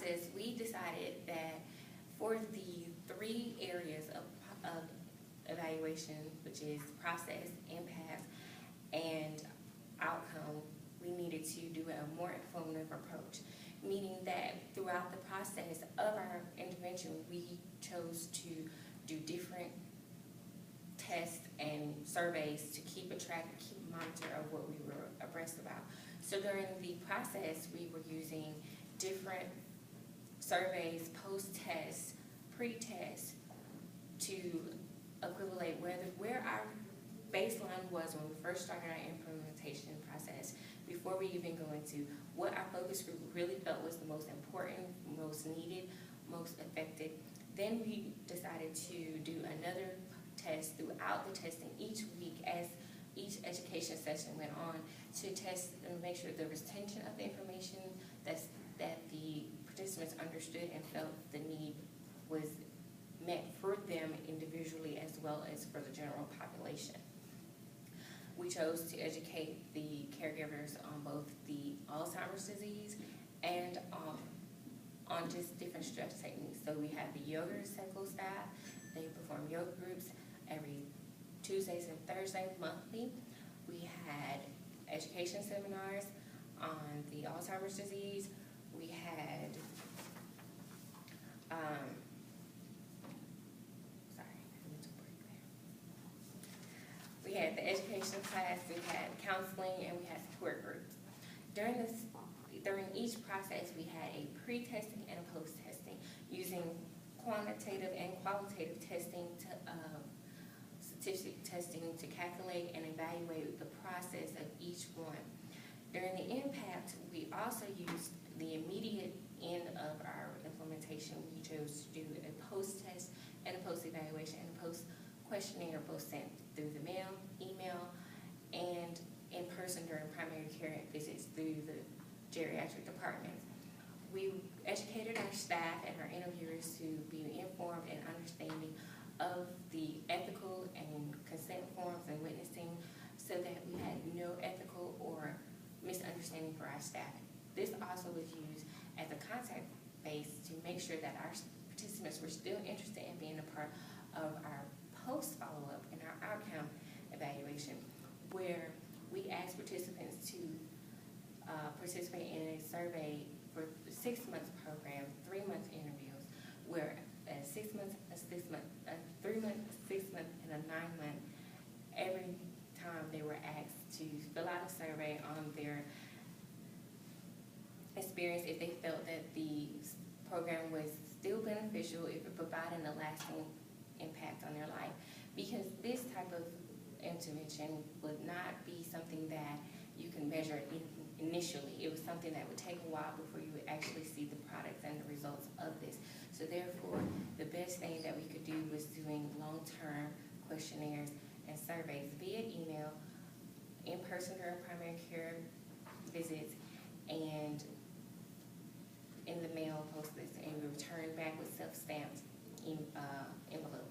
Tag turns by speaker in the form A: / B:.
A: process, we decided that for the 3 areas of evaluation, which is process, impact, and outcome, we needed to do a more informative approach, meaning that throughout the process of our intervention, we chose to do different tests and surveys to keep a track and keep a monitor of what we were abreast about. So during the process, we were using different surveys, post-test, pre-test, to equivalate where our baseline was when we first started our implementation process, before we even go into what our focus group really felt was the most important, most needed, most effective. Then we decided to do another test throughout the testing each week as each education session went on, to test and make sure the retention of the information that the participants understood and felt the need was met for them individually as well as for the general population. We chose to educate the caregivers on both the Alzheimer's disease and on just different stress techniques. So we have the yoga cycle staff. They perform yoga groups every Tuesdays and Thursdays monthly. We had education seminars on the Alzheimer's disease. We had we had the education class, we had counseling, and we had support groups. During each process, we had a pre-testing and a post-testing, using quantitative and qualitative testing to statistic testing to calculate and evaluate the process of each one. During the impact, we also used the immediate end of our implementation. We chose to do a post-test and a post-evaluation and a post-questionnaire, both sent through the mail, email, and in person during primary care visits through the geriatric department. We educated our staff and our interviewers to be informed and understanding of the ethical and consent forms and witnessing, so that we had no ethical or misunderstanding for our staff. This also was used as a contact base to make sure that our participants were still interested in being a part of our post follow-up and our outcome evaluation, where we asked participants to participate in a survey for the 6-month program, 3-month interviews, where a 6-month, a 6-month, a 3-month, a 6-month, and a 9-month, every time they were asked to fill out a survey on their experience, if they felt that the program was still beneficial, if it provided a lasting impact on their life. Because this type of intervention would not be something that you can measure initially. It was something that would take a while before you would actually see the products and the results of this. So therefore, the best thing that we could do was doing long-term questionnaires and surveys via email, in person during primary care visits, and in the mail posters, and we returned back with self-stamped envelopes.